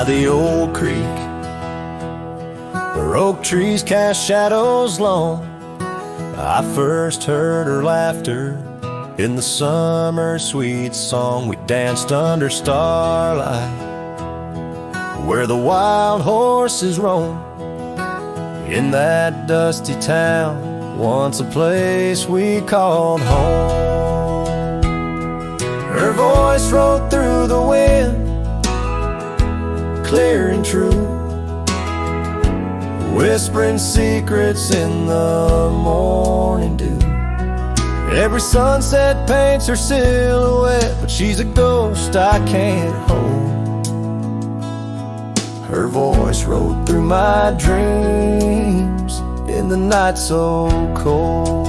the old creek, where oak trees cast shadows long, I first heard her laughter in the summer sweet song. We danced under starlight where the wild horses roam, in that dusty town, once a place we called home. Her voice rolled through the wind, clear and true, whispering secrets in the morning dew. Every sunset paints her silhouette, but she's a ghost I can't hold. Her voice rode through my dreams in the night so cold.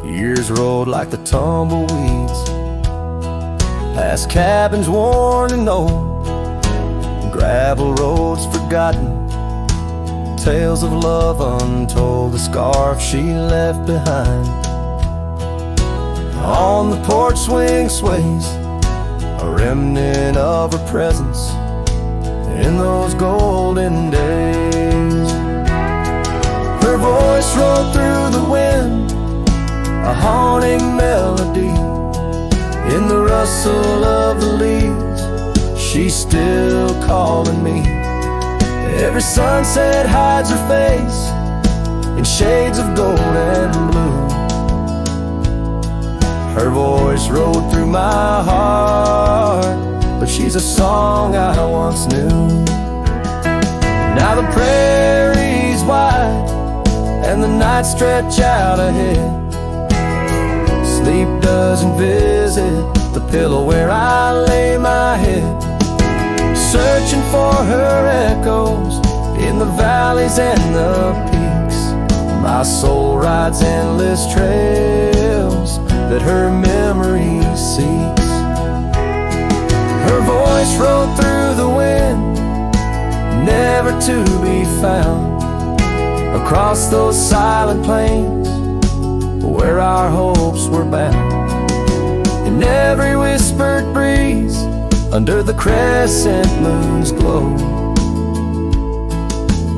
Years rolled like the tumbleweeds, past cabins worn and old, gravel roads forgotten, tales of love untold, the scarf she left behind. On the porch swing sways a remnant of her presence in those golden days. Her voice rolled through the wind, a haunting melody, in the rustle of the leaves, she's still calling me. Every sunset hides her face in shades of gold and blue. Her voice rode through my heart, but she's a song I once knew. Now the prairie's wide and the nights stretch out ahead. Sleep doesn't visit the pillow where I lay my head, searching for her echoes in the valleys and the peaks. My soul rides endless trails that her memory seeks. Her voice rode through the wind, never to be found, across those silent plains where our hopes were bound. In every whispered breeze, under the crescent moon's glow,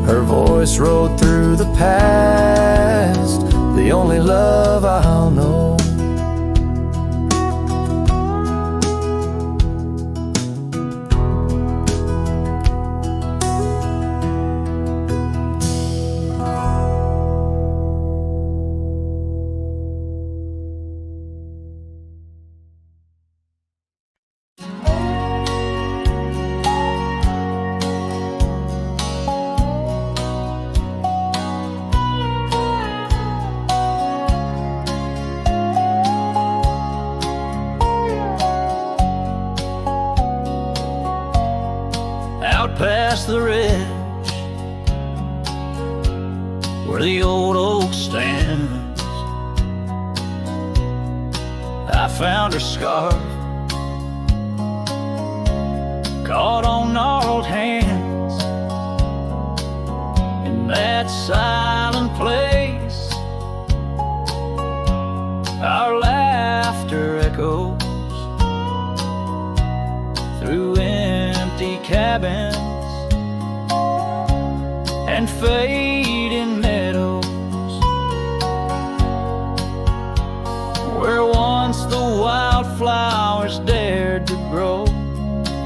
her voice rode through the past, the only love I'll know. Past the ridge where the old oak stands, I found her scarf caught on gnarled hands. In that silent place, our laughter echoes through empty cabins and fading meadows, where once the wildflowers dared to grow,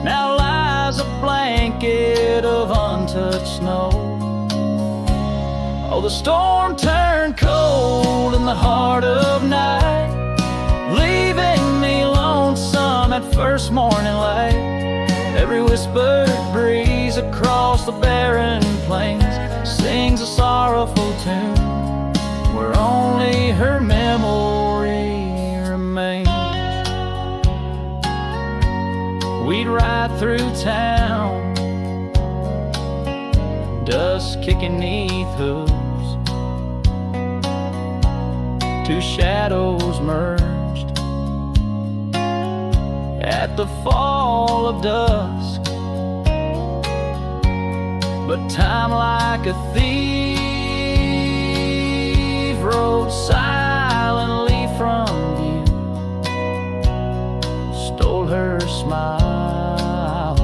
now lies a blanket of untouched snow. Oh, the storm turned cold in the heart of night, leaving me lonesome at first morning light. Every whispered breeze across the barren plains sings a sorrowful tune, where only her memory remains. We'd ride through town, dust kicking 'neath hooves, two shadows merged at the fall of dusk. But time, like a thief, rode silently from view, stole her smile smile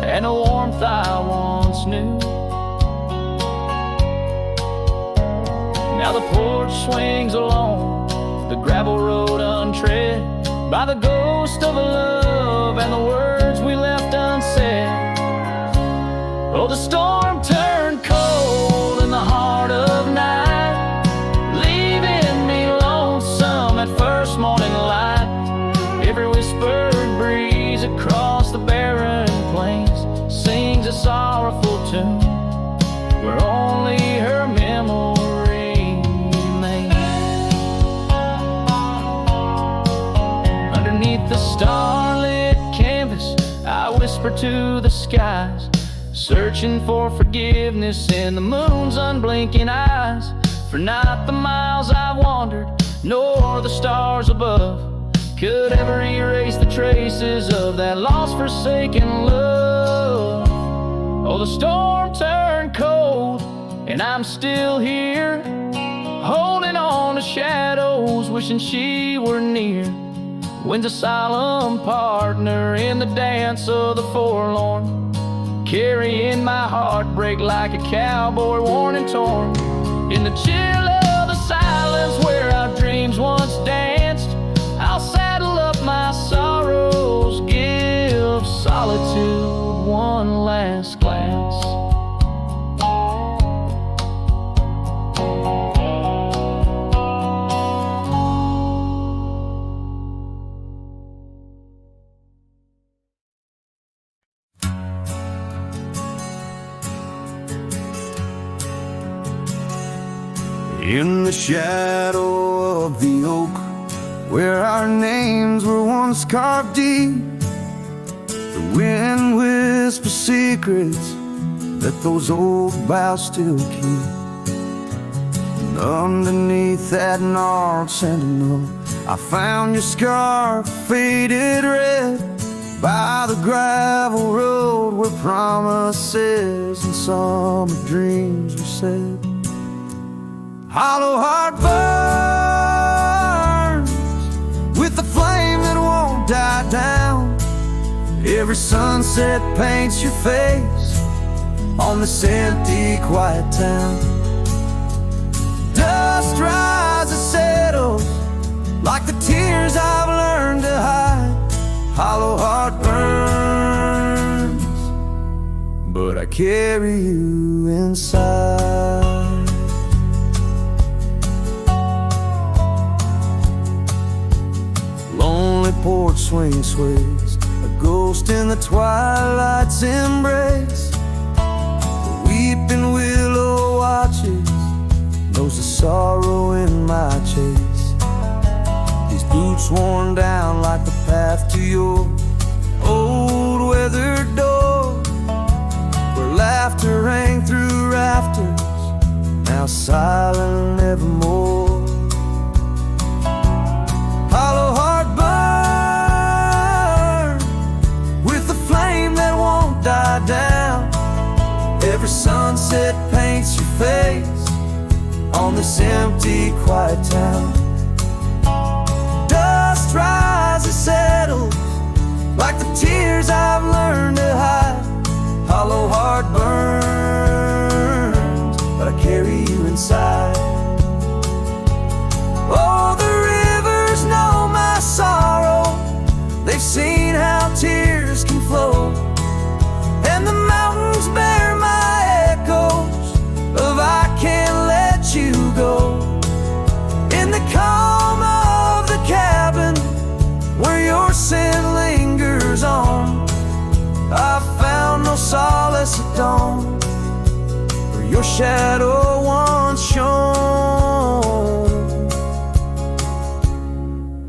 and a warmth I once knew. Now the porch swings alone, the gravel road untread by the ghost of a love and the words we left unsaid. Oh, the storm turned cold in the heart of night, leaving me lonesome at first morning light. Every whispered breeze across the barren plains sings a sorrowful tune where only her memory remains. Underneath the starlit canvas, I whisper to the skies, searching for forgiveness in the moon's unblinking eyes. For not the miles I've wandered, nor the stars above could ever erase the traces of that lost, forsaken love. Oh, the storm turned cold, and I'm still here, holding on to shadows, wishing she were near. Wind's a solemn partner in the dance of the forlorn, carrying my heartbreak like a cowboy worn and torn. In the chill of the silence where our dreams once danced, I'll saddle up my sorrows, give solitude one last glance. In the shadow of the oak, where our names were once carved deep, the wind whispers secrets that those old boughs still keep. And underneath that gnarled sentinel, I found your scarf faded red by the gravel road where promises and summer dreams were said. Hollow heart burns with the flame that won't die down. Every sunset paints your face on this empty, quiet town. Dust rises, settles like the tears I've learned to hide. Hollow heart burns, but I carry you inside. Lonely porch swing sways, a ghost in the twilight's embrace. The weeping willow watches, knows the sorrow in my chase. These boots worn down like the path to your old weathered door, where laughter rang through rafters, now silent evermore. Hollow heart burn with the flame that won't die down. Every sunset paints your face on this empty, quiet town. Dust rises, settles like the tears I've learned to hide. Hollow heart burns, but I carry you inside. Oh, the rivers know my sorrow, they've seen how tears can flow, and the mountains bear my echoes of I can't let you go. In the calm of the cabin where your scent lingers on, I found no solace at dawn, where your shadow once shone.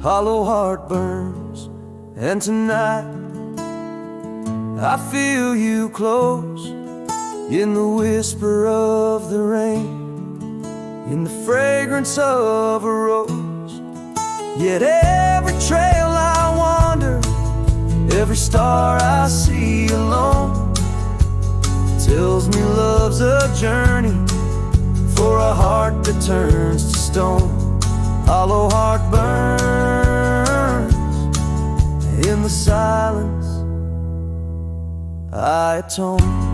Hollow heart burns, and tonight I feel you close, in the whisper of the rain, in the fragrance of a rose. Yet every trail I wander, every star I see alone, tells me love's a journey for a heart that turns to stone. Hollow heart burns in the silence I atone.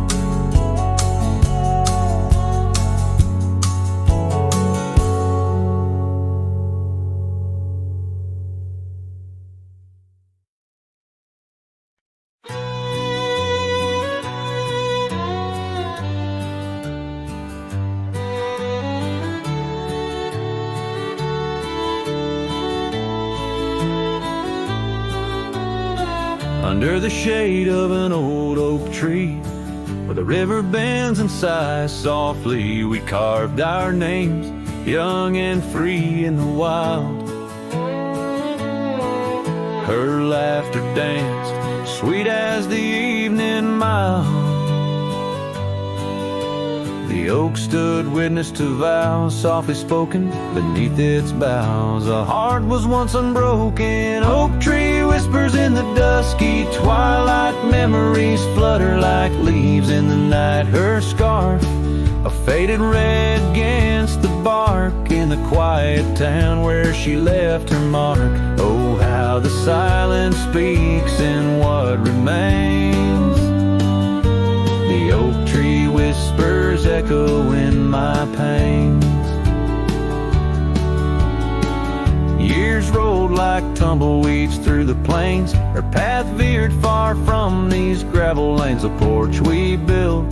Under the shade of an old oak tree, where the river bends and sighs softly, we carved our names, young and free in the wild. Her laughter danced, sweet as the evening mild. The oak stood witness to vows softly spoken beneath its boughs. A heart was once unbroken. Oak tree whispers in the dusky twilight. Memories flutter like leaves in the night. Her scarf, a faded red against the bark, in the quiet town where she left her mark. Oh, how the silence speaks in what remains. The oak tree whispers echo in my pains. Years rolled like tumbleweeds through the plains. Her path veered far from these gravel lanes. The porch we built,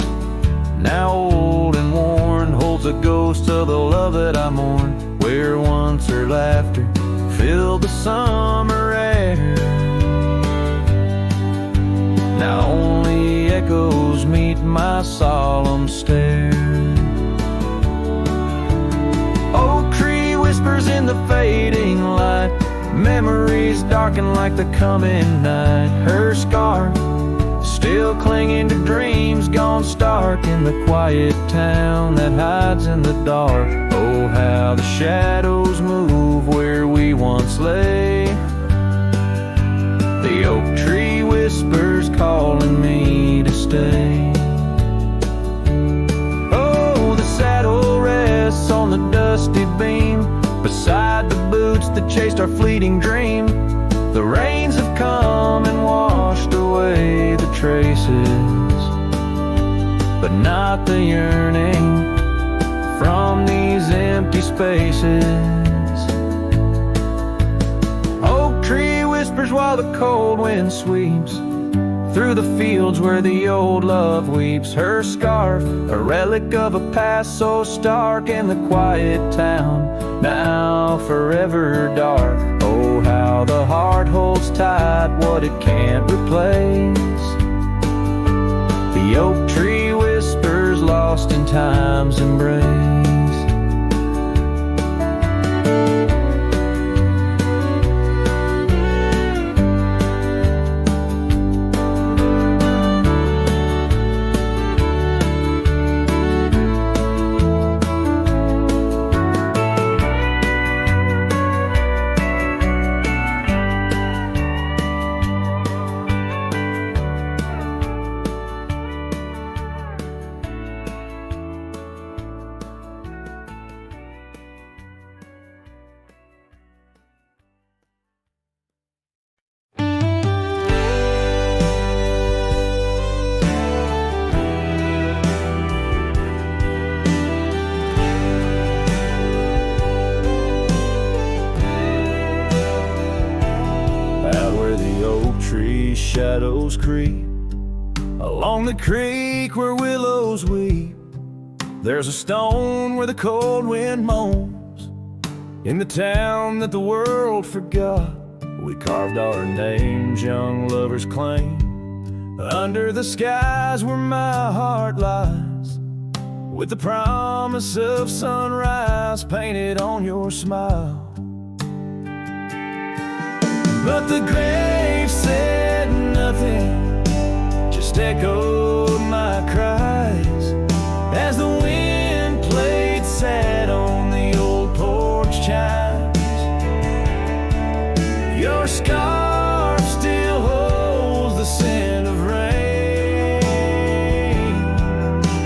now old and worn, holds a ghost of the love that I mourn. Where once her laughter filled the summer air, now only echoes meet my solemn stare. Oak tree whispers in the fading light. Memories darken like the coming night. Her scarf still clinging to dreams gone stark in the quiet town that hides in the dark. Oh, how the shadows move where we once lay. The oak tree whispers calling me to stay. Oh, the saddle rests on the dusty beam beside the boots that chased our fleeting dream. The rains have come and washed away the traces, but not the yearning from these empty spaces. Oak tree whispers while the cold wind sweeps through the fields where the old love weeps. Her scarf, a relic of a past so stark in the quiet town, now forever dark. Oh, how the heart holds tight what it can't replace. The oak tree whispers lost in time's embrace. Shadows creep along the creek where willows weep. There's a stone where the cold wind moans. In the town that the world forgot, we carved our names, young lovers claim. Under the skies where my heart lies, with the promise of sunrise painted on your smile. But the grave said nothing, just echoed my cries as the wind played sad on the old porch chimes. Your scarf still holds the scent of rain,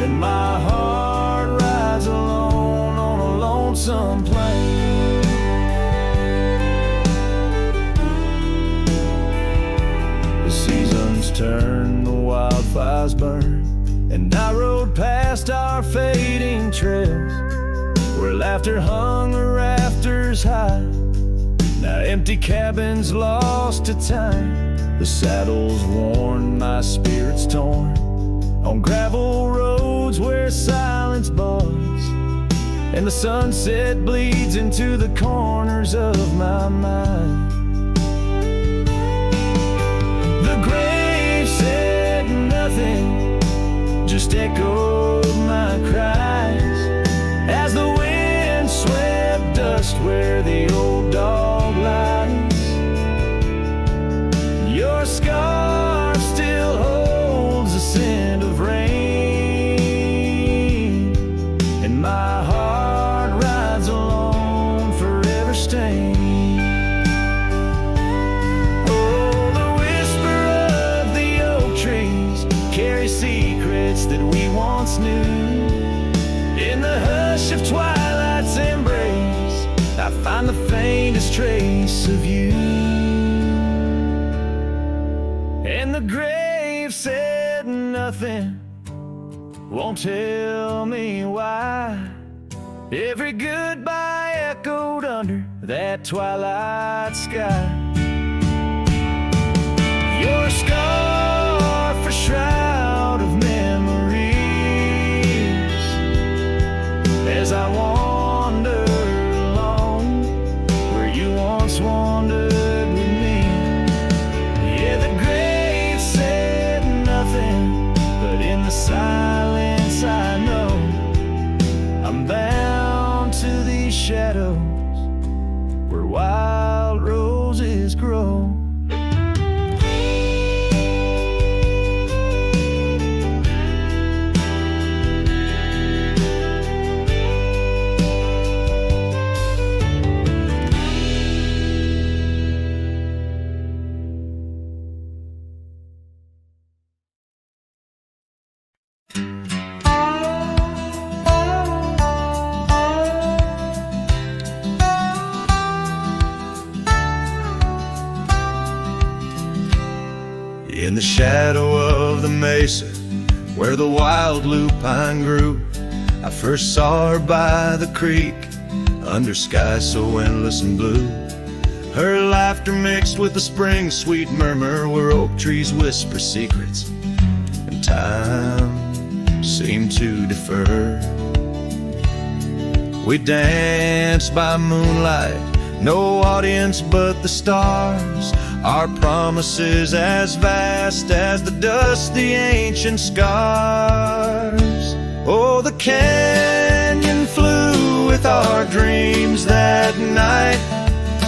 and my heart rides alone on a lonesome plain. fireflies burn, and I rode past our fading trails, where laughter hung the rafters high. Now empty cabins lost to time, the saddles worn, my spirits torn, on gravel roads where silence buds, and the sunset bleeds into the corners of my mind. The grave said nothing, just echoed my cries, as the wind swept dust where the old dog lies. Your scarf still holds the scent of rain, and my heart rides alone, forever stained. Secrets that we once knew, in the hush of twilight's embrace, I find the faintest trace of you. And the grave said nothing, won't tell me why. Every goodbye echoed under that twilight sky. Your scarf a shroud of memories, as I wander alone where you once wandered with me. Yeah, the grave said nothing, but in the silence I know I'm bound to these shadows where wild roses grow. In the shadow of the mesa, where the wild lupine grew, I first saw her by the creek, under skies so endless and blue. Her laughter mixed with the spring's sweet murmur, where oak trees whisper secrets, and time seemed to defer. We danced by moonlight, no audience but the stars, our promises as vast as the dust the ancient scars. Oh, the canyon flew with our dreams that night,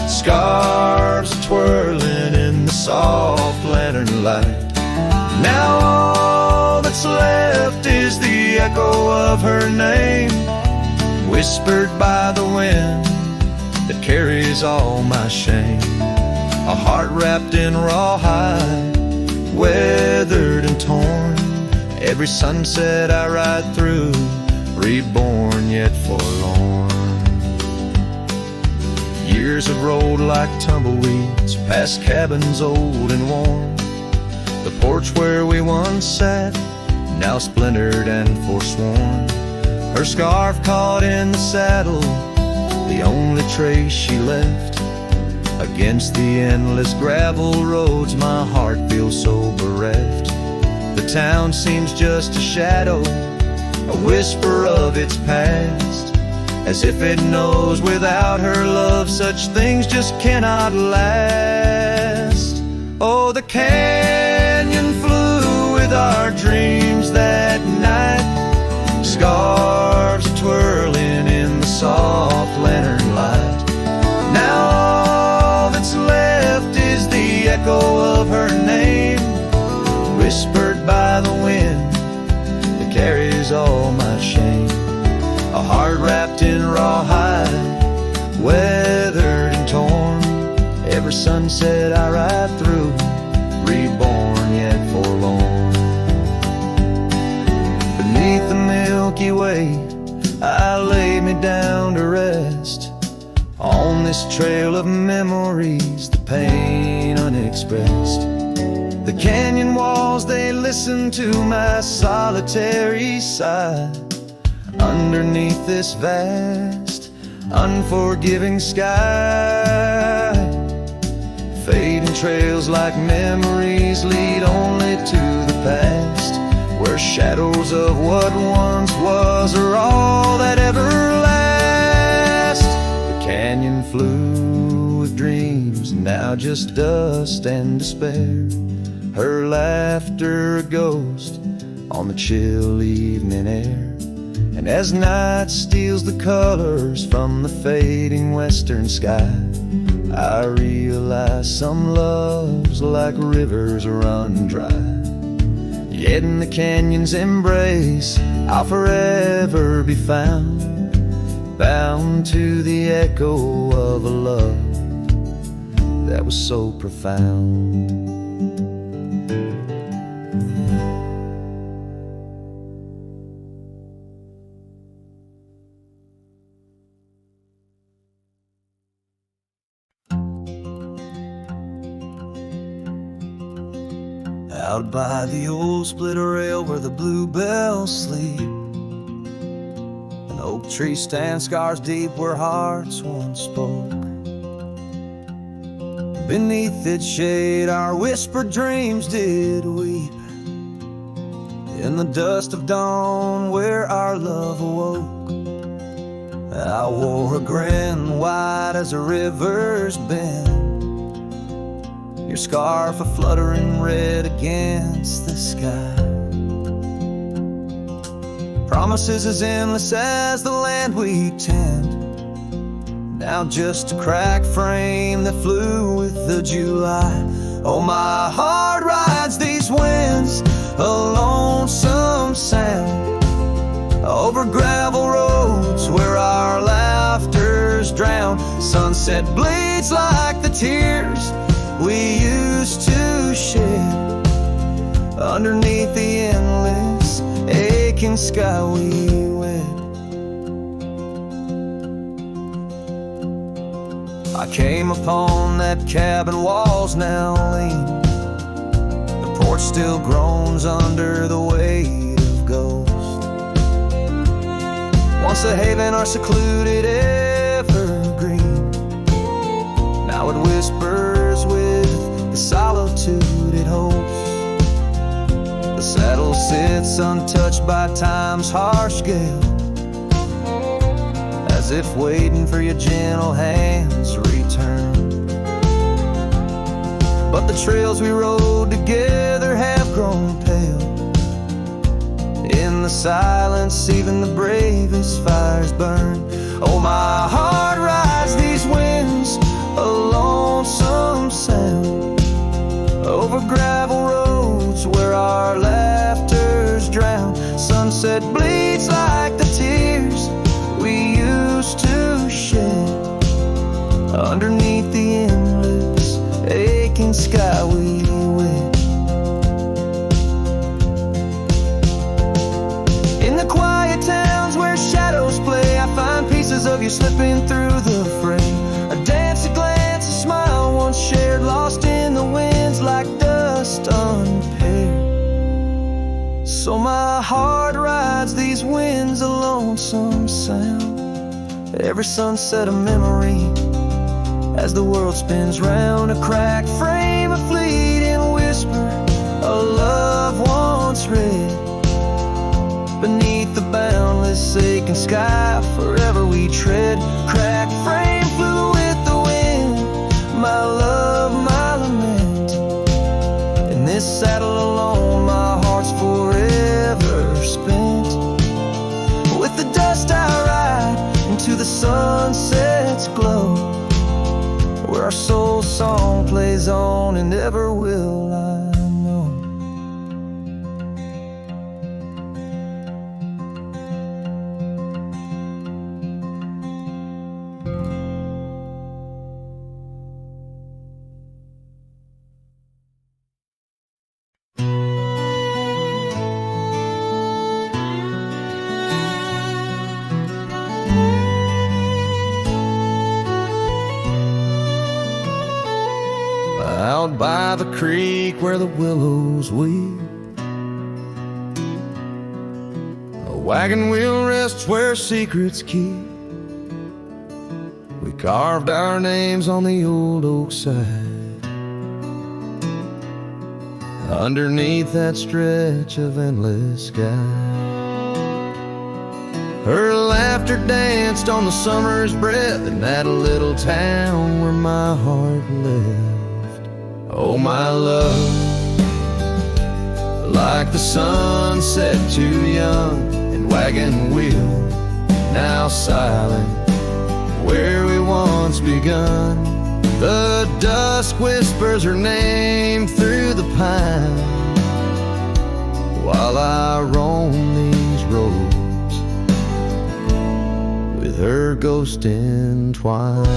scarves twirling in the soft lantern light. Now all that's left is the echo of her name, whispered by the wind that carries all my shame. A heart wrapped in rawhide, weathered and torn, every sunset I ride through, reborn yet forlorn. Years have rolled like tumbleweeds, past cabins old and worn, the porch where we once sat, now splintered and forsworn. Her scarf caught in the saddle, the only trace she left. Against the endless gravel roads, my heart feels so bereft. The town seems just a shadow, a whisper of its past, as if it knows without her love such things just cannot last. Oh, the canyon flew with our dreams that night, scarves twirling in the soft lantern light. Now all that's left is the echo of her name, whispered by the wind that carries all my shame. A heart wrapped in rawhide, weathered and torn, every sunset I ride through, reborn yet forlorn. Beneath the Milky Way, I lay me down to rest, on this trail of memories, the pain unexpressed. The canyon walls, they listen listen to my solitary sigh underneath this vast, unforgiving sky. Fading trails like memories lead only to the past, where shadows of what once was are all that ever last. The canyon flew with dreams, now just dust and despair. Her laughter a ghost on the chill evening air. And as night steals the colors from the fading western sky, I realize some loves like rivers run dry. Yet in the canyon's embrace I'll forever be found, bound to the echo of a love that was so profound. Out by the old split rail where the bluebells sleep, an oak tree stands scars deep where hearts once spoke. Beneath its shade our whispered dreams did weep, in the dust of dawn where our love awoke. I wore a grin wide as a river's bend, your scarf a fluttering red against the sky. Promises as endless as the land we tend, now just a cracked frame that flew with the July. Oh, my heart rides these winds, a lonesome sound, over gravel roads where our laughter's drowned. Sunset bleeds like the tears we used to shed, underneath the endless aching sky we wed. I came upon that cabin, walls now lean, the porch still groans under the weight of ghosts. Once a haven, our secluded evergreen, now it whispers with the solitude it holds. The saddle sits untouched by time's harsh gale, as if waiting for your gentle hand's return. But the trails we rode together have grown pale, in the silence even the bravest fires burn. Oh, my heart rides these winds, a lonesome sound, over gravel roads where our laughter's drowned. Sunset bleeds like the tears we used to shed, underneath the endless aching sky we wed. In the quiet towns where shadows play, I find pieces of you slipping through the fray. A dance, a glance, a smile once shared, lost in the winds like dust unpaired. So my heart rides these winds, a lonesome sound, every sunset a memory, as the world spins round. A cracked frame, a fleeting whisper, a love once read, beneath the boundless aching sky forever we tread. Cracked frame flew with the wind, my love, my lament. In this saddle alone my heart's forever spent. With the dust I ride into the sunset's glow, where our soul song plays on and never will I know. Out by the creek where the willows weep, wagon wheel rests where secrets keep. We carved our names on the old oak side, underneath that stretch of endless sky. Her laughter danced on the summer's breath in that little town where my heart lived. Oh, my love, like the sunset too young and wagon wheel now silent where we once begun. The dusk whispers her name through the pine while I roam these roads with her ghost entwined.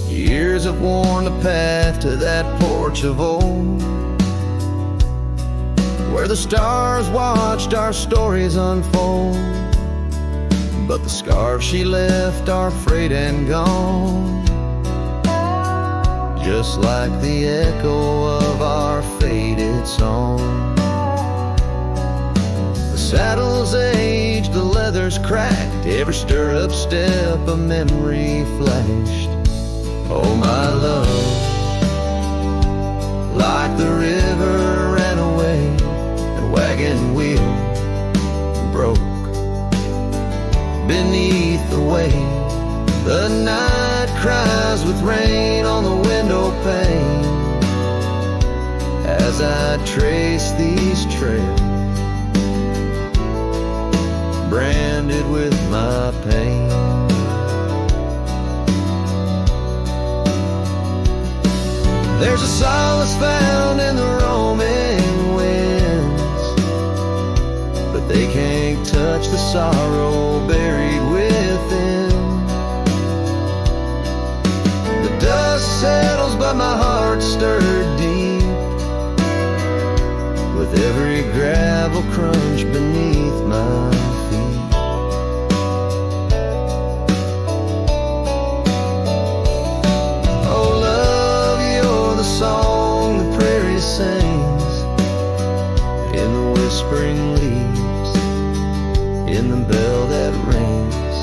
Years have worn the path to that porch of old, where the stars watched our stories unfold. But the scars she left are frayed and gone, just like the echo of our faded song. The saddle's aged, the leather's cracked, every stirrup step a memory flashed. Oh, my love, like the river ran away, the wagon wheel broke beneath the weight. The night cries with rain on the window pane as I trace these trails branded with my pain. There's a solace found in the roaming winds, but they can't touch the sorrow buried within. The dust settles but my heart stirred deep with every gravel crunch beneath my feet. Oh, love, you're the song the prairie sings in the whispering leaves, in the bell that rings.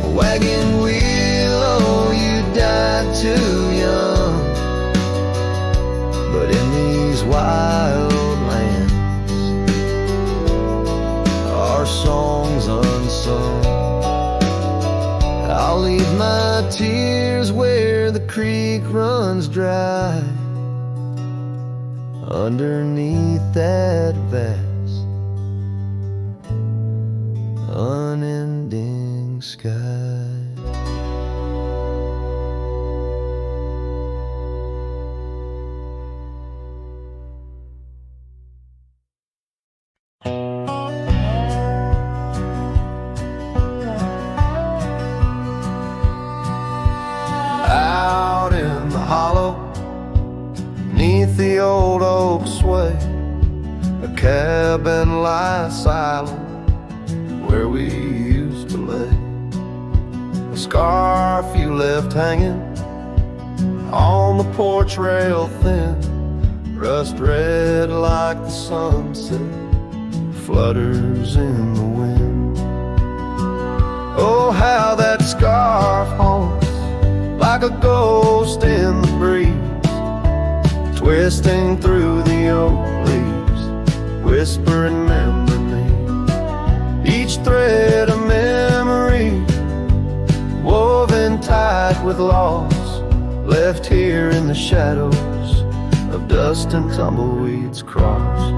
A wagon wheel, oh, you died too young, but in these wild lands our songs unsung. I'll leave my tears where the creek runs dry, underneath that vast unending sky. Out in the hollow, neath the old oak sway, a cabin lies silent where we used to lay. A scarf you left hanging on the porch rail thin, rust red like the sunset flutters in the wind. Oh, how that scarf haunts like a ghost in the breeze, twisting through the oak leaves, whispering memory. Each thread a memory, woven tight with loss, left here in the shadows of dust and tumbleweeds crossed.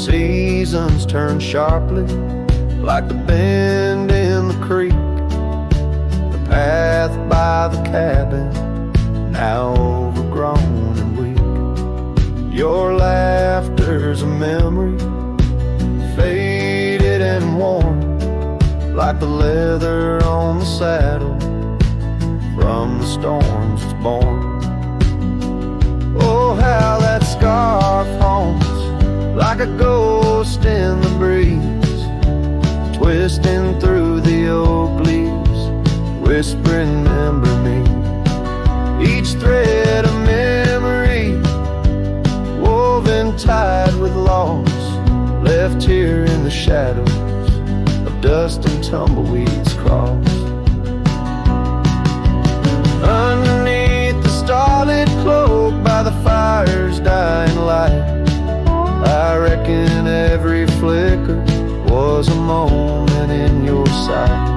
Seasons turn sharply like the bend in the creek, the path by the cabin now overgrown and weak. Your laughter's a memory, faded and worn, like the leather on the saddle from the storms it's born. Oh, how that scarf haunts like a ghost in the breeze, twisting through the oak leaves, whispering shadows of dust and tumbleweeds cross. Underneath the starlit cloak by the fire's dying light, I reckon every flicker was a moment in your sight.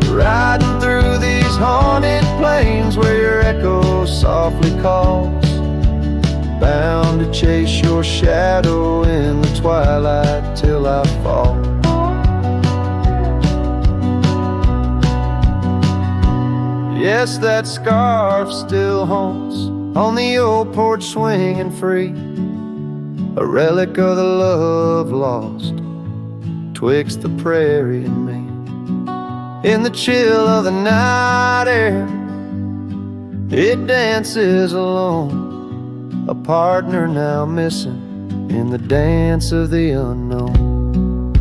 Riding through these haunted plains where your echo softly calls, bound to chase your shadow in the twilight till I fall. Yes, that scarf still haunts on the old porch swinging free, a relic of the love lost twixt the prairie and me. In the chill of the night air, it dances alone, a partner now missing in the dance of the unknown.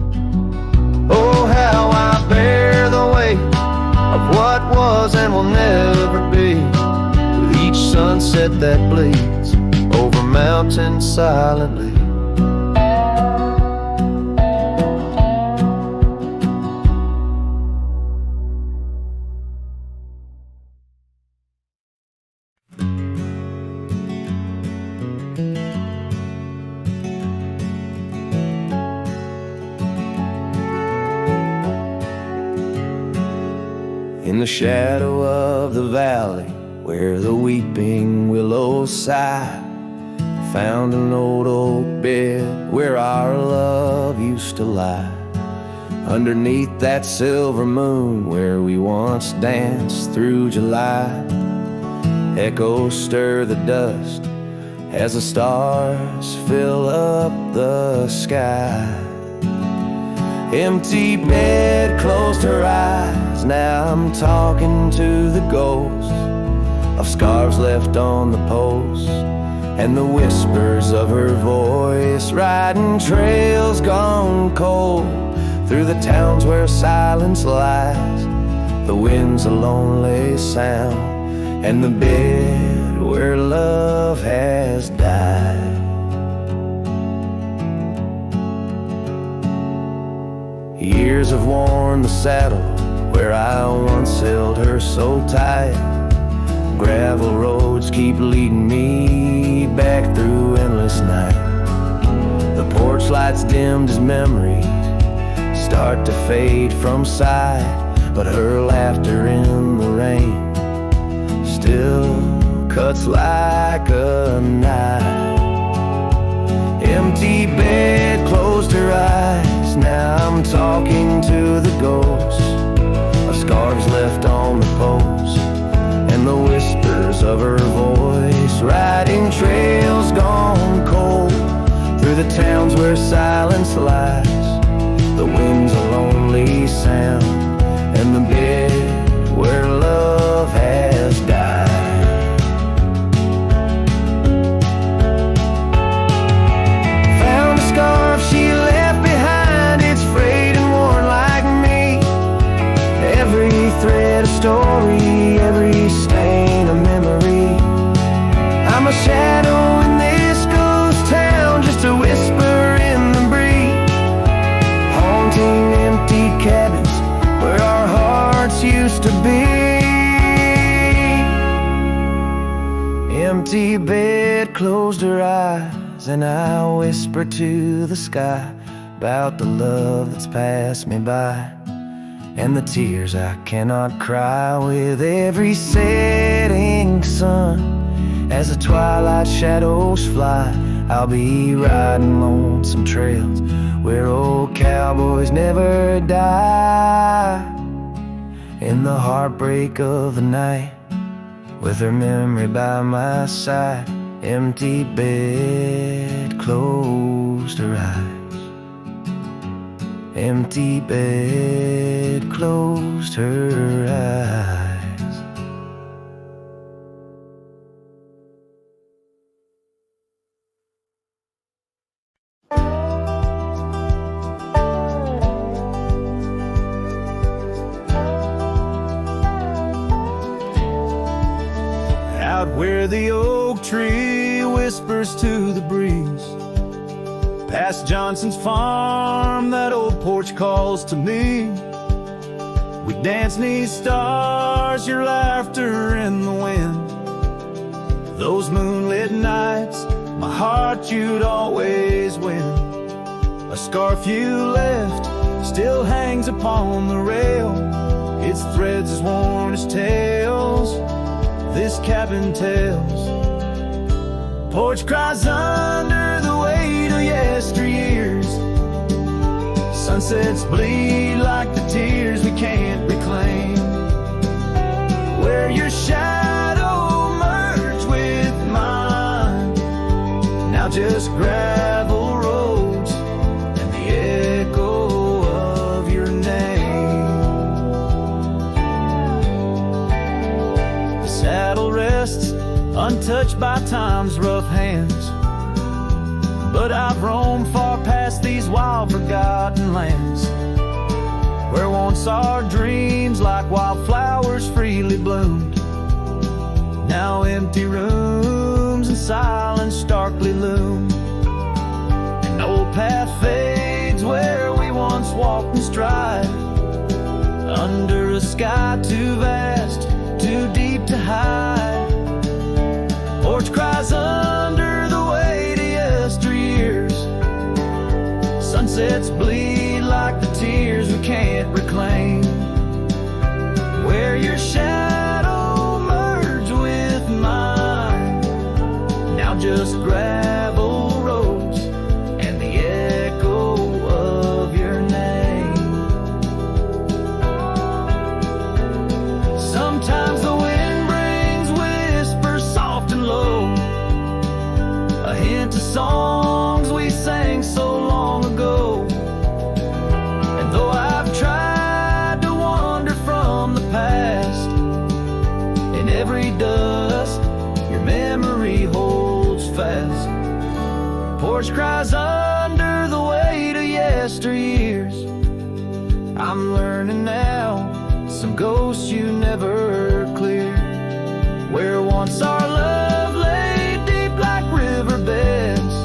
Oh, how I bear the weight of what was and will never be, with each sunset that bleeds over mountains silently. In the shadow of the valley where the weeping willows sigh, found an old oak bed where our love used to lie. Underneath that silver moon where we once danced through July, echoes stir the dust as the stars fill up the sky. Empty bed closed her eyes, now I'm talking to the ghosts of scarves left on the posts and the whispers of her voice, riding trails gone cold through the towns where silence lies. The wind's a lonely sound and the bed where love has died. Years have worn the saddle where I once held her so tight. Gravel roads keep leading me back through endless night. The porch lights dimmed as memories start to fade from sight, but her laughter in the rain still cuts like a knife. Empty bed closed her eyes, now I'm talking to the ghosts of scarves left on the post and the whispers of her voice, riding trails gone cold through the towns where silence lies. The wind's a lonely sound and the bed where love has died. Found a scarf she left behind, it's frayed and worn like me. Every thread a story, every stain a memory. I'm a shadow in this ghost town, just a whisper in the breeze, haunting empty cabins where our hearts used to be. Empty bed closed her eyes, and I whisper to the sky about the love that's passed me by, and the tears I cannot cry with every setting sun. As the twilight shadows fly, I'll be riding lonesome trails where old cowboys never die. In the heartbreak of the night, with her memory by my side, empty bed closed her eyes. Empty bed closed her eyes. Out where the oak tree whispers to the breeze, Past Johnson's farm, that old porch calls to me. We dance 'neath stars, your laughter in the wind. Those moonlit nights, my heart you'd always win. A scarf you left still hangs upon the rail. Its threads as worn as tales this cabin tells. Porch cries under the weight of yesteryears. Sunsets bleed like the tears we can't reclaim. Where your shadow merged with mine, now just gravel roads and the echo of your name. The saddle rests untouched by time's rough hands, but I've roamed far past these wild forgotten lands, where once our dreams like wildflowers freely bloomed. Now empty rooms and silence starkly loom. An old path fades where we once walked in stride, under a sky too vast, too deep to hide. Porch cries under the weight of yesteryears. Sunsets bleed like the tears we can't reclaim. Where your shadow merged with mine, now just gravel roads and the echo of your name. Sometimes the wind brings whispers soft and low, a hint of songs we sang so long ago. And though I've tried to wander from the past, in every dust your memory holds fast. Porch cries under the weight of yesteryears. I'm learning now, some ghosts you never cleared. Where once our love lay deep like riverbeds,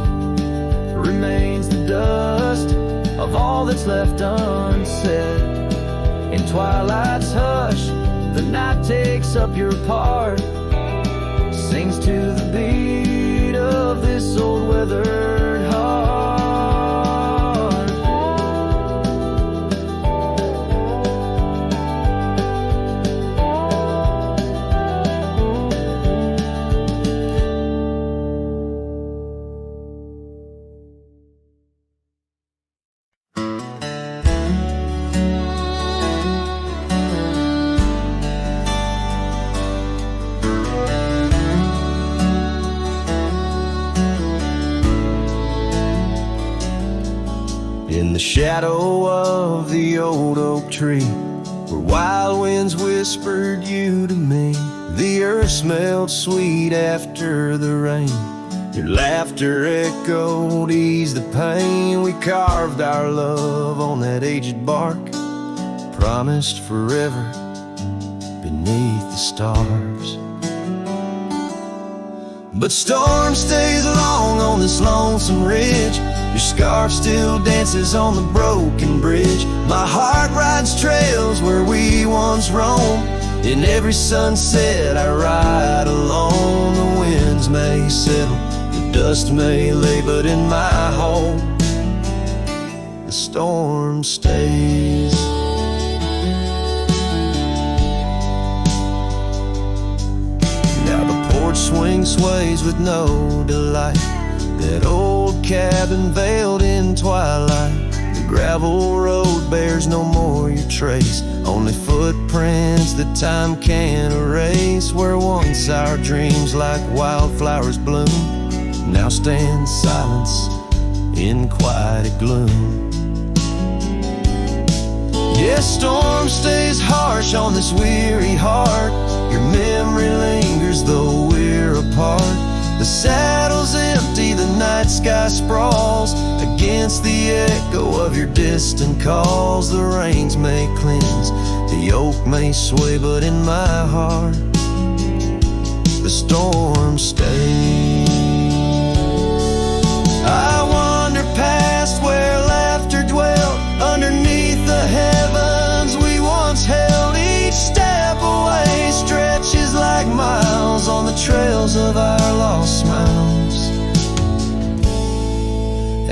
remains the dust of all that's left unsaid. In twilight's hush, the night takes up your part, sings to the beat of this old weathered heart. In the shadow of the old oak tree, where wild winds whispered you to me, the earth smelled sweet after the rain. Your laughter echoed, eased the pain. We carved our love on that aged bark, promised forever beneath the stars. But storm stays long on this lonesome ridge. Your scarf still dances on the broken bridge. My heart rides trails where we once roamed. In every sunset I ride alone. The winds may settle, the dust may lay, but in my home the storm stays. Now the porch swing sways with no delight, that old cabin veiled in twilight. The gravel road bears no more your trace, only footprints that time can't erase. Where once our dreams like wildflowers bloom, now stand silence in quiet gloom. Yes, storm stays harsh on this weary heart. Your memory lingers though we're apart. The saddle's empty, the night sky sprawls against the echo of your distant calls. The rains may cleanse, the oak may sway, but in my heart the storm stays. I wander past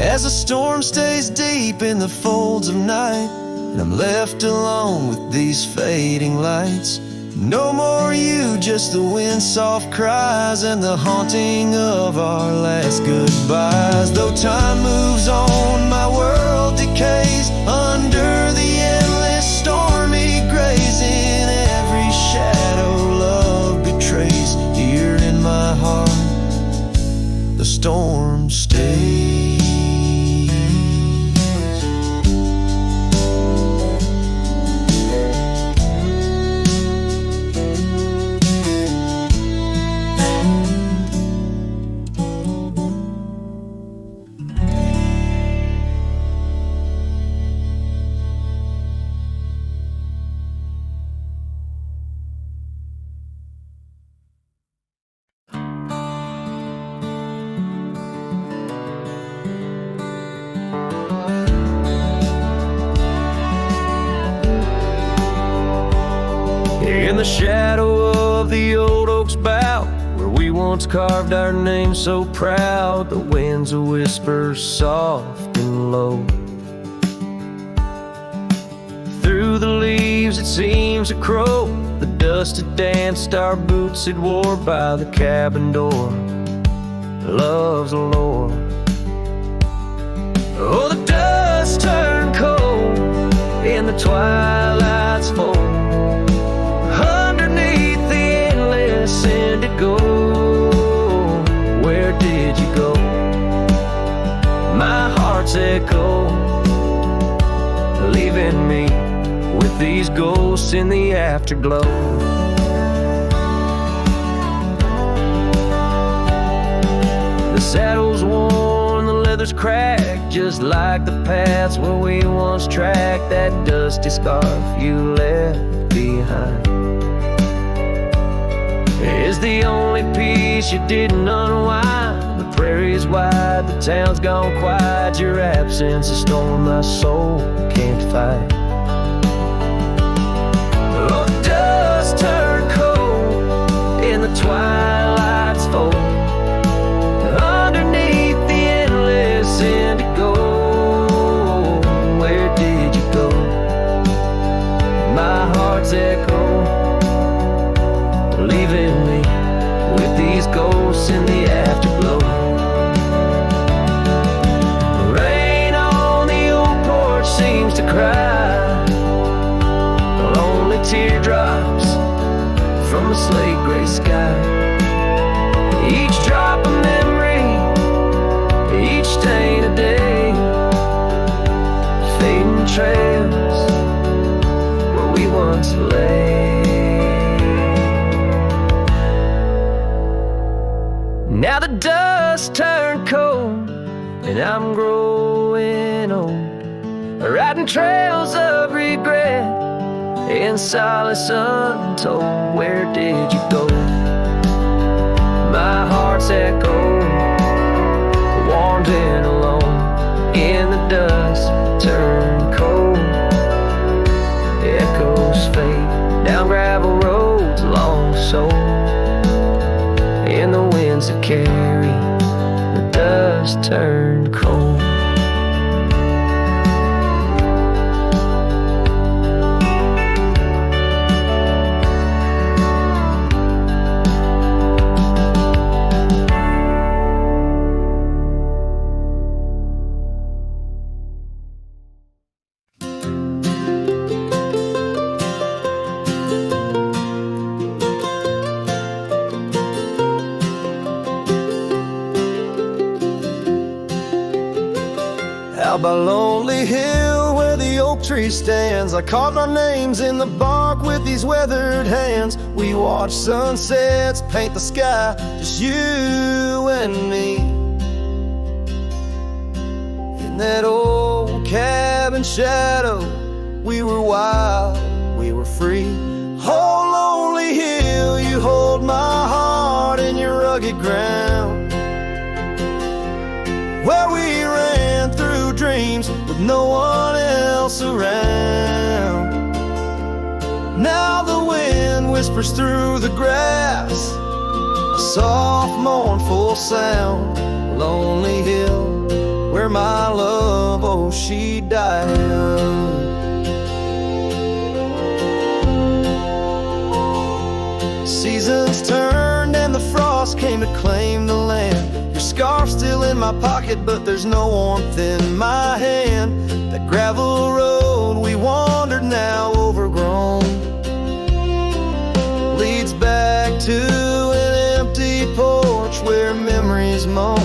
as the storm stays deep in the folds of night, and I'm left alone with these fading lights. No more you, just the wind's soft cries and the haunting of our last goodbyes. Though time moves on, my world decays under the endless stormy grays. In every shadow love betrays. Here in my heart the storm stays. In the shadow of the old oak's bough, where we once carved our name so proud, the wind's a whisper soft and low. Through the leaves it seems to crow, the dust had danced our boots had wore by the cabin door. Love's a lore. Oh, the dust turned cold in the twilight's fold. Indigo, where did you go? My heart's echo, leaving me with these ghosts in the afterglow. The saddle's worn, the leather's cracked, just like the paths where we once tracked that dusty scarf you left behind. Is the only piece you didn't unwind. The prairie's wide, the town's gone quiet. Your absence is storm my soul can't fight. Oh, the dust turned cold in the twilight's fold. Underneath the endless indigo, where did you go? My heart's echo, leaving me with these ghosts in the afterglow. The rain on the old porch seems to cry, lonely teardrops from the slate gray sky. Each drop a memory, each stain a day, fading trails where we once lay. Now the dust turned cold and I'm growing old, riding trails of regret in solace untold. Where did you go? My heart's echo, wandering alone in the dust turned cold. Echoes fade down gravel roads long so, in the winds that carry the dust turned cold. Out by Lonely Hill where the oak tree stands, I carved our names in the bark with these weathered hands. We watched sunsets paint the sky, just you and me. In that old cabin shadow, we were wild, we were free. Oh, Lonely Hill, you hold my heart in your rugged ground, where we ran through dreams with no one else around. Now the wind whispers through the grass, a soft mournful sound. Lonely Hill, where my love, oh, she died young. Seasons turned and the frost came to claim the land. Your scarf's still in my pocket, but there's no warmth in my hand. That gravel road we wandered, now overgrown, leads back to an empty porch where memories moan.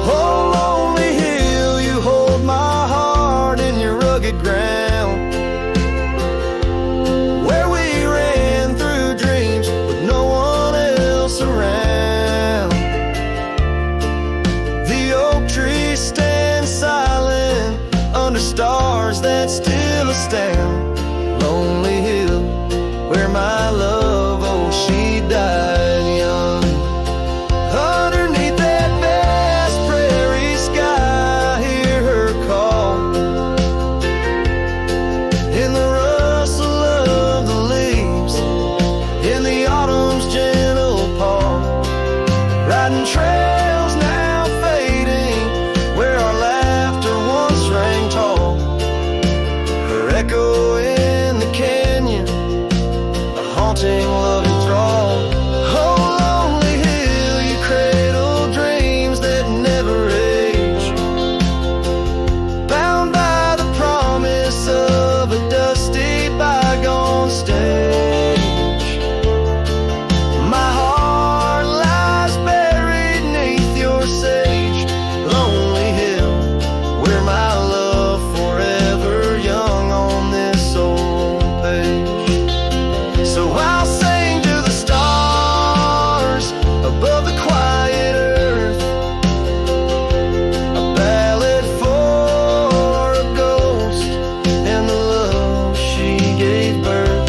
Oh, lonely hill, you hold my heart in your rugged ground, where we ran through dreams with no one else around. The oak trees stand silent under stars that still astound. Lonely hill, where my love, oh, she died young. Underneath that vast prairie sky, hear her call, in the rustle of the leaves, in the autumn's gentle paw. Riding trails now fading, where our laughter once rang tall. Her echo in the canyon, haunting love enthralled. Oh, lonely hill, you cradle dreams that never age, bound by the promise of a dusty bygone stage. My heart lies buried neath your sage. Lonely hill, where my love forever young on this old page. So I'll sing to the stars above the quiet earth, a ballad for a ghost and the love she gave birth.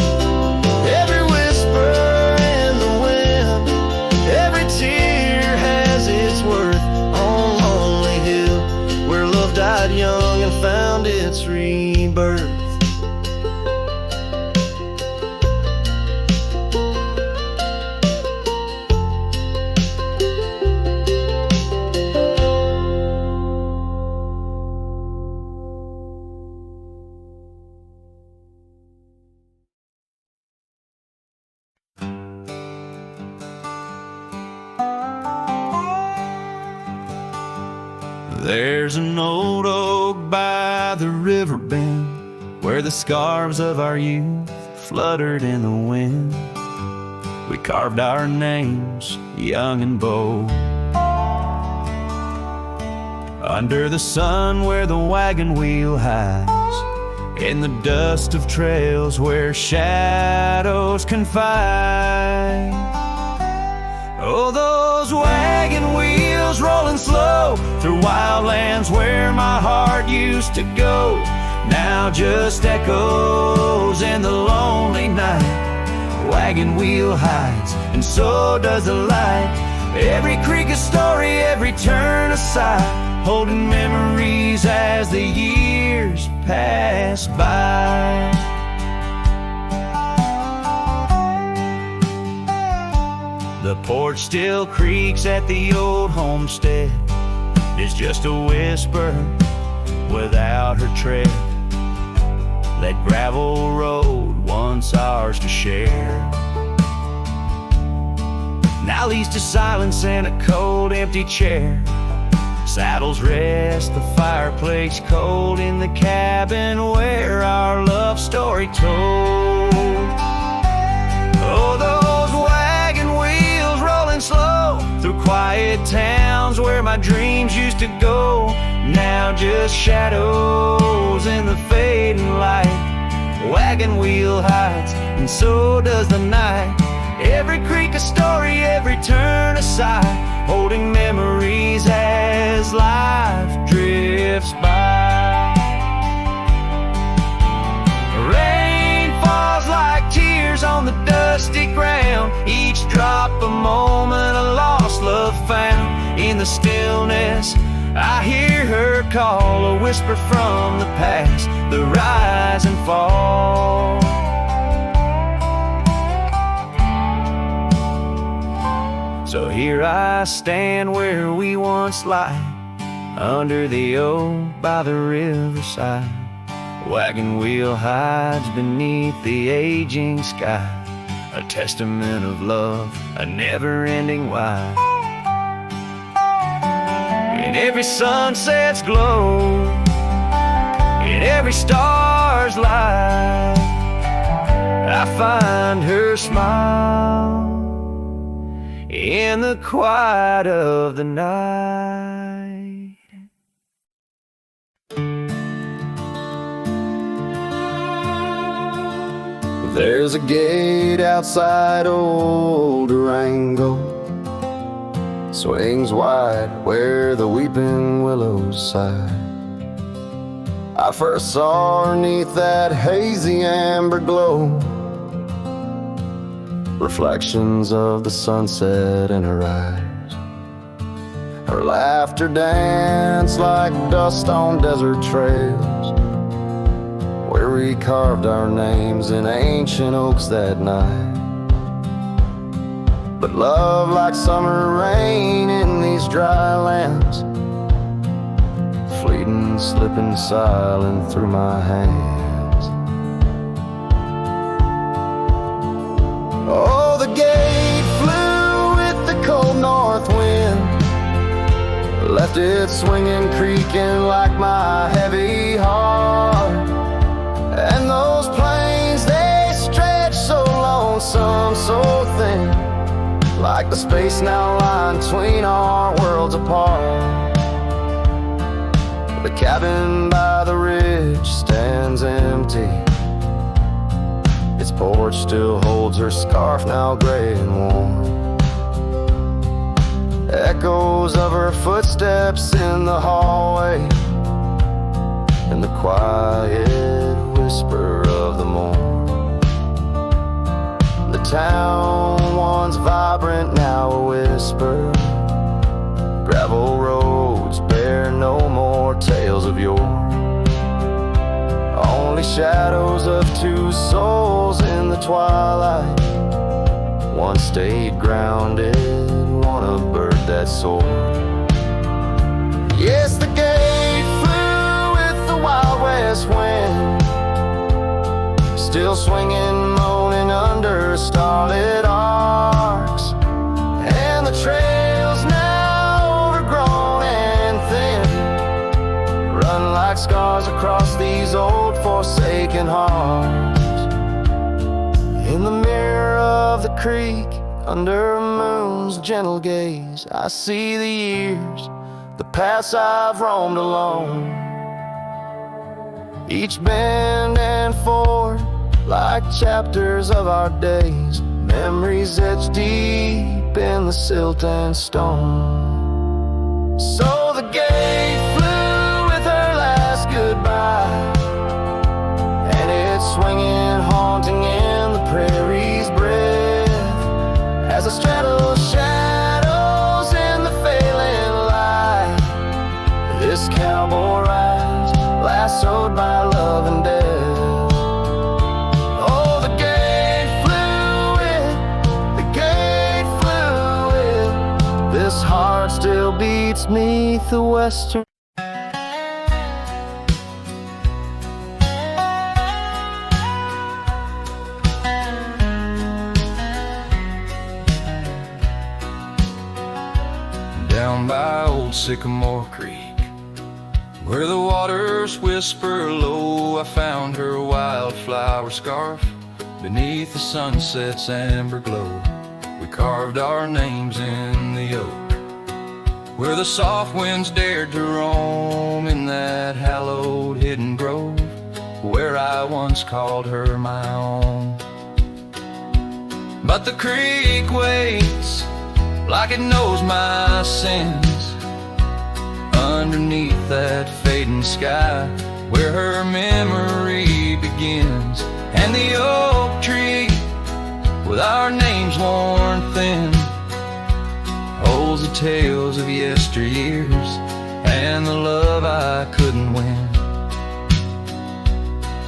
Every whisper in the wind, every tear has its worth. On lonely hill, where love died young and found its rebirth. There's an old oak by the river bend, where the scarves of our youth fluttered in the wind. We carved our names, young and bold, under the sun where the wagon wheel hides, in the dust of trails where shadows confide. Oh, those wagon wheels rolling slow through wildlands where my heart used to go, now just echoes in the lonely night. Wagon wheel hides, and so does the light. Every creek a story, every turn a sigh, holding memories as the years pass by. The porch still creaks at the old homestead. It's just a whisper without her tread. That gravel road once ours to share, now leads to silence and a cold empty chair. Saddles rest, the fireplace cold in the cabin where our love story told. Oh, those wagon wheels rolling slow through quiet towns where my dreams used to go, now just shadows in the fading light. Wagon wheel hides, and so does the night. Every creek a story, every turn a sigh, holding memories as life drifts by. Rain falls like tears on the dusty ground, each drop a moment, a lost love found. In the stillness I hear her call, a whisper from the past, the rise and fall. So here I stand where we once lied, under the oak by the riverside. Wagon wheel hides beneath the aging sky, a testament of love, a never-ending why. In every sunset's glow, in every star's light, I find her smile in the quiet of the night. There's a gate outside old Durango, swings wide where the weeping willows sigh. I first saw her 'neath that hazy amber glow, reflections of the sunset in her eyes. Her laughter danced like dust on desert trails, where we carved our names in ancient oaks that night. But love, like summer rain in these dry lands, fleeting, slipping silent through my hands. Oh, the gate flew with the cold north wind, left it swinging, creaking like my heavy heart. And those plains, they stretch so lonesome, so thin, like the space now lying between our worlds apart. The cabin by the ridge stands empty, its porch still holds her scarf, now gray and warm. Echoes of her footsteps in the hallway, and the quiet whisper of the morn. The town, once vibrant, now a whisper. Gravel roads bear no more tales of yore, only shadows of two souls in the twilight. One stayed grounded, one a bird that soared. Yes, the gate flew with the Wild West wind, still swinging, moaning under starlit arcs. And the trails, now overgrown and thin, run like scars across these old forsaken hearts. In the mirror of the creek, under a moon's gentle gaze, I see the years, the paths I've roamed alone, each bend and ford like chapters of our days, memories etched deep in the silt and stone. So the gate flew with her last goodbye, and it's swinging, haunting in the prairie's breath, as I straddle shadows in the failing light. This cowboy rides, lassoed by love and death. This heart still beats 'neath the western. Down by old Sycamore Creek, where the waters whisper low, I found her wildflower scarf beneath the sunset's amber glow. We carved our names in the oak, where the soft winds dared to roam, in that hallowed hidden grove, where I once called her my own. But the creek waits like it knows my sins, underneath that fading sky, where her memory begins. And the oak tree, with our names worn thin, holds the tales of yesteryears and the love I couldn't win.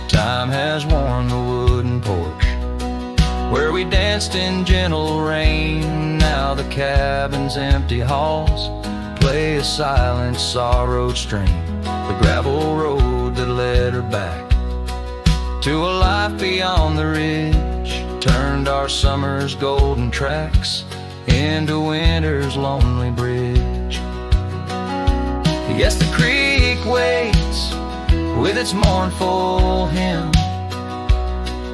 Time has worn the wooden porch, where we danced in gentle rain. Now the cabin's empty halls play a silent sorrow stream, the gravel road that led her back to a life beyond the ridge, turned our summer's golden tracks into winter's lonely bridge. Yes, the creek waits with its mournful hymn,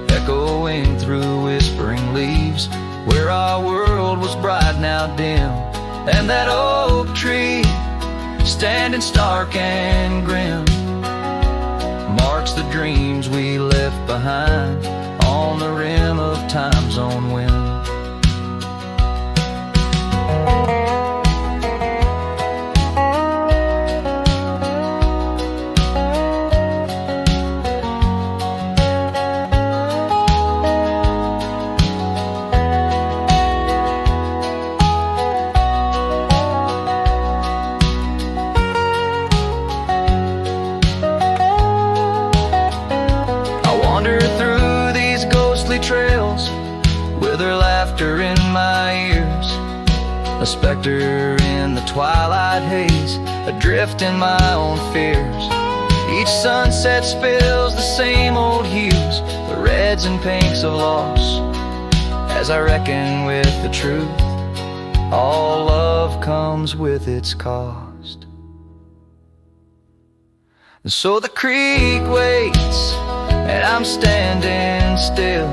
echoing through whispering leaves, where our world was bright now dim. And that oak tree, standing stark and grim, marks the dreams we left behind on the rim of time's own wind. Trails with her laughter in my ears, a specter in the twilight haze, adrift in my own fears. Each sunset spills the same old hues, the reds and pinks of loss, as I reckon with the truth, all love comes with its cost. And so the creek waits, and I'm standing still,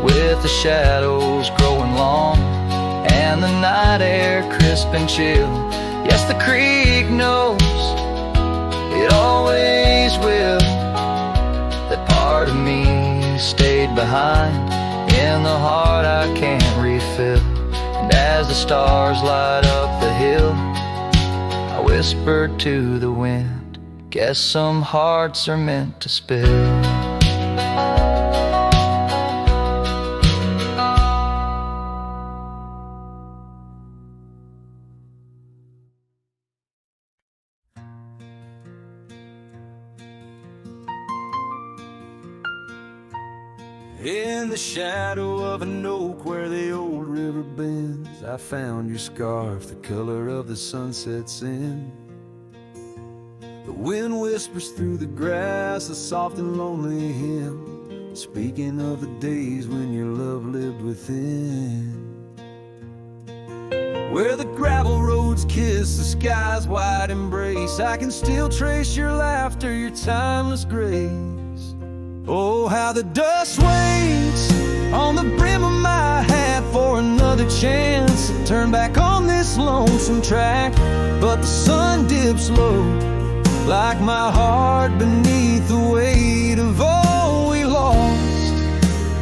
with the shadows growing long and the night air crisp and chill. Yes, the creek knows, it always will, that part of me stayed behind in the heart I can't refill. And as the stars light up the hill, I whispered to the wind, guess some hearts are meant to spill. In the shadow of an oak where the old river bends, I found your scarf, the color of the sunset's end. The wind whispers through the grass, a soft and lonely hymn, speaking of the days when your love lived within. Where the gravel roads kiss the sky's wide embrace, I can still trace your laughter, your timeless grace. Oh, how the dust waits on the brim of my hat for another chance to turn back on this lonesome track. But the sun dips low, like my heart beneath the weight of all we lost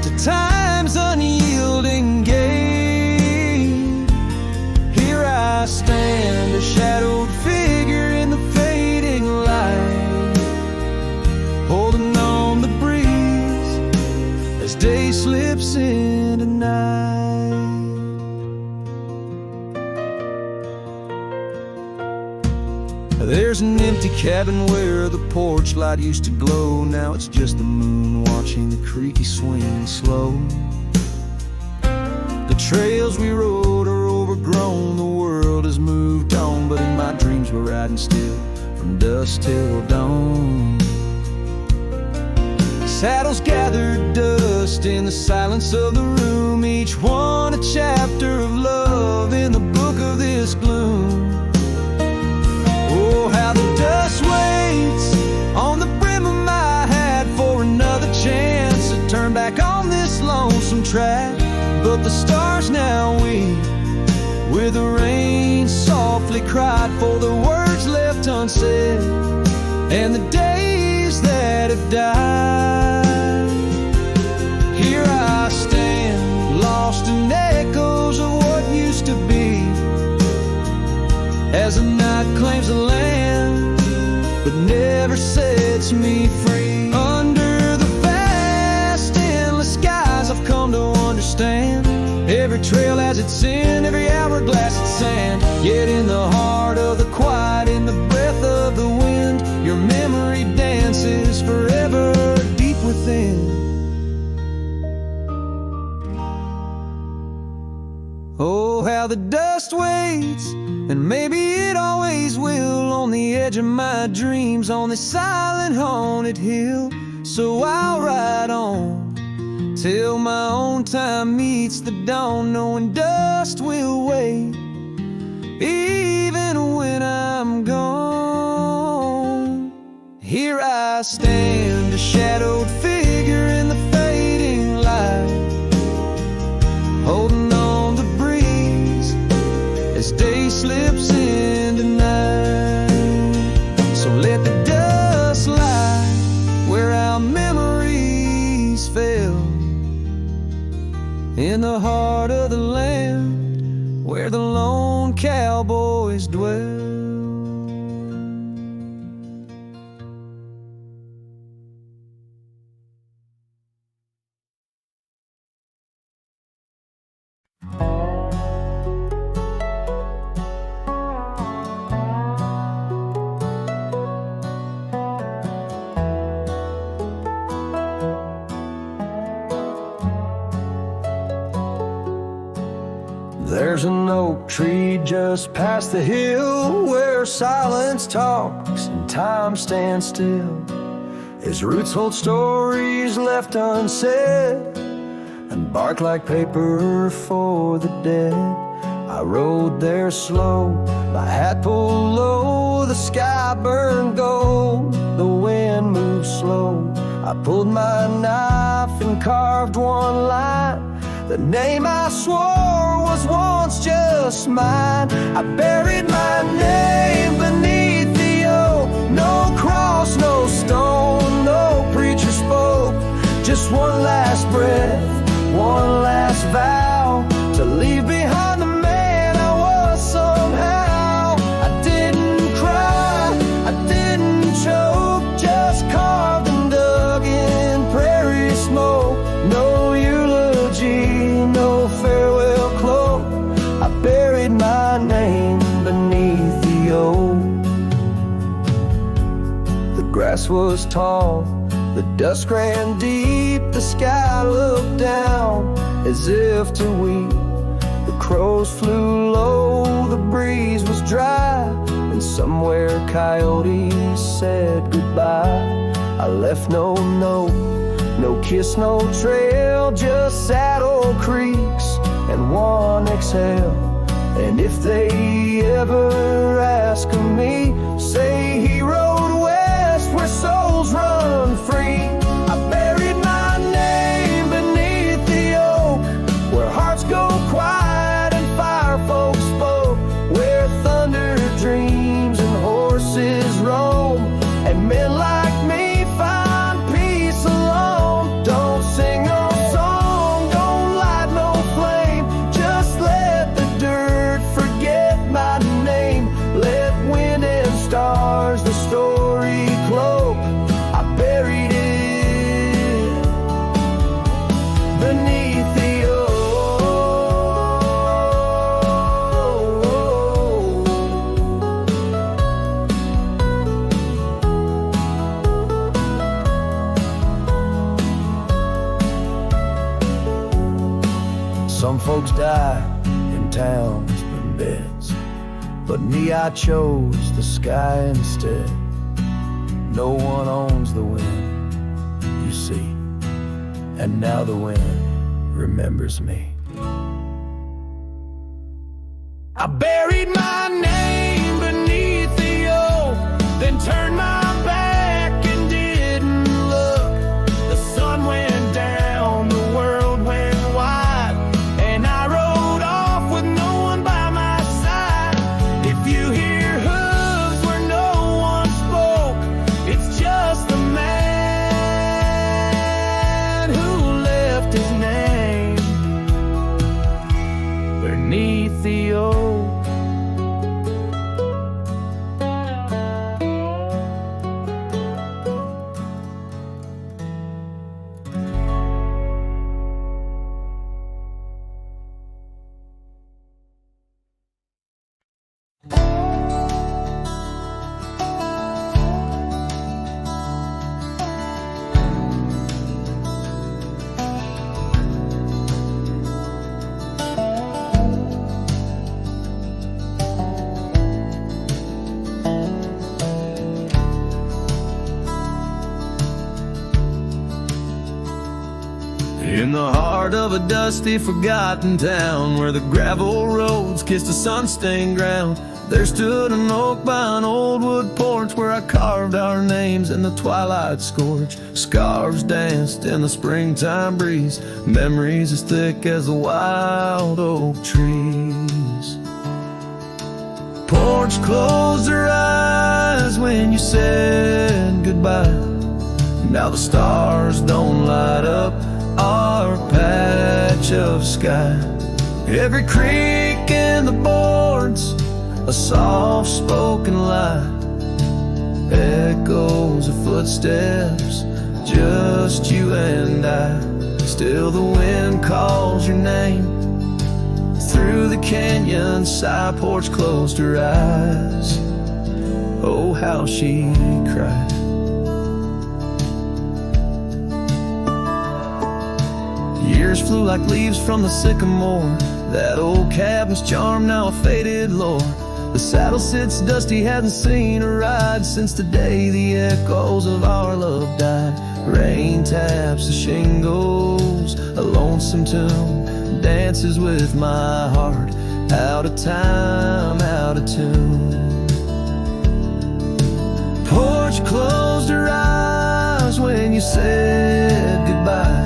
to time's unyielding gate. Here I stand, a shadowed figure in the fading light, holding on the breeze as day slips into night. There's an empty cabin where the porch light used to glow. Now it's just the moon watching the creaky swing slow. The trails we rode are overgrown, the world has moved on, but in my dreams we're riding still from dusk till dawn. Saddles gathered dust in the silence of the room, each one a chapter of love in the book of this gloom. Oh, how the dust waits on the brim of my hat for another chance to turn back on this lonesome track. But the stars now weep where the rain softly cried for the words left unsaid and the days that have died. Here I stand, lost in echoes of what used to be, as the night claims the land but never sets me free. Under the vast endless skies I've come to understand, every trail has its sin, every hourglass its sand. Yet in the heart of the quiet, in the breath of the wind, your memory dances forever deep within. Oh, how the dust waits, and maybe it always will, on the edge of my dreams, on this silent haunted hill. So I'll ride on till my own time meets the dawn, knowing dust will wait even when I'm gone. Here I stand, a shadowed figure in the fading light, holding on the breeze as day slips into night. So let the dust lie where our memories fell, in the heart of the land where the lone cowboys dwell. There's an oak tree just past the hill where silence talks and time stands still. Its roots hold stories left unsaid and bark like paper for the dead. I rode there slow, my hat pulled low, the sky burned gold, the wind moved slow. I pulled my knife and carved one line, the name I swore was once just mine. I buried my name beneath the oak, no cross, no stone, no preacher spoke. Just one last breath, one last vow, to leave behind the man I was somehow. I didn't cry, I didn't choke, just carved and dug in prairie smoke. No eulogy, no farewell cloak, I buried my name beneath the oak. The grass was tall, the dust ran deep, the sky looked down as if to weep. The crows flew low, the breeze was dry, and somewhere coyotes said goodbye. I left no note, no kiss, no trail, just saddle creaks and one exhale. And if they ever ask of me, say he rode west where souls run free. I buried my name beneath the oak, where hearts go quiet and fire folks spoke, where thunder dreams and horses roam, and men like me find peace alone. Don't sing no song, don't light no flame, just let the dirt forget my name. Let wind and stars the story cloak, I buried it beneath the oak. Some folks die in towns and beds, but me, I chose the sky instead. No one owns the wind, you see, and now the wind remembers me. I buried my name beneath the oak, then turned my back and didn't look. The sun went down, the world went wide, and I rode off with no one by my side. If you hear hooves where no one spoke, it's just the man who left his name the heart of a dusty, forgotten town, where the gravel roads kissed the sun-stained ground. There stood an oak by an old wood porch, where I carved our names in the twilight scorch. Scarves danced in the springtime breeze, memories as thick as the wild oak trees. Porch closed her eyes when you said goodbye. Now the stars don't light up our patch of sky. Every creak in the boards, a soft-spoken lie, echoes of footsteps, just you and I. Still the wind calls your name through the canyon side. Porch closed her eyes, oh how she cried. Years flew like leaves from the sycamore. That old cabin's charm, now a faded lore. The saddle sits dusty, hasn't seen a ride since the day the echoes of our love died. Rain taps the shingles, a lonesome tune dances with my heart, out of time, out of tune. Porch closed her eyes when you said goodbye.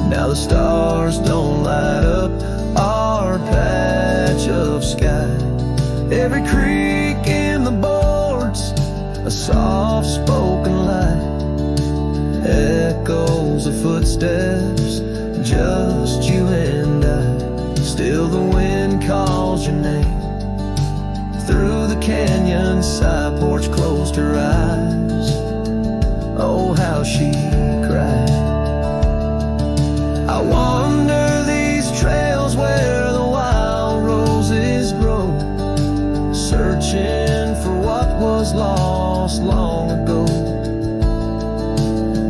Now the stars don't light up our patch of sky. Every creak in the boards, a soft-spoken lie, echoes of footsteps, just you and I. Still the wind calls your name through the canyon side. Porch closed her eyes, oh how she cried. I wander these trails where the wild roses grow, searching for what was lost long ago.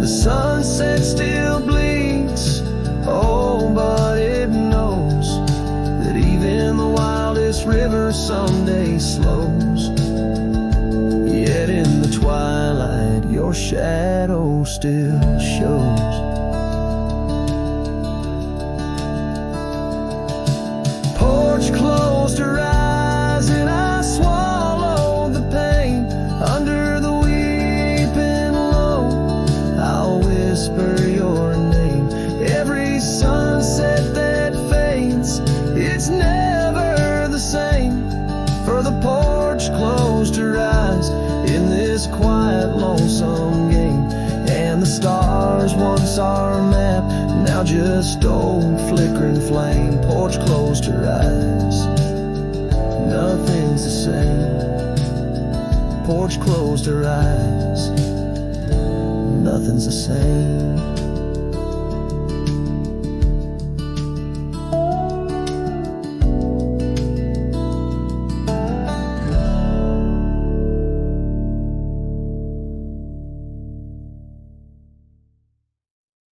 The sunset still blinks, oh but it knows that even the wildest river someday slows. Yet in the twilight your shadow still shows. Porch closed her eyes and I swallowed the pain. Under the weeping low, I'll whisper your name. Every sunset that fades, it's never the same. For the porch closed her eyes in this quiet, lonesome game. And the stars, once our map, now just old flickering flame. Porch closed her eyes, nothing's the same. Porch closed her eyes, nothing's the same.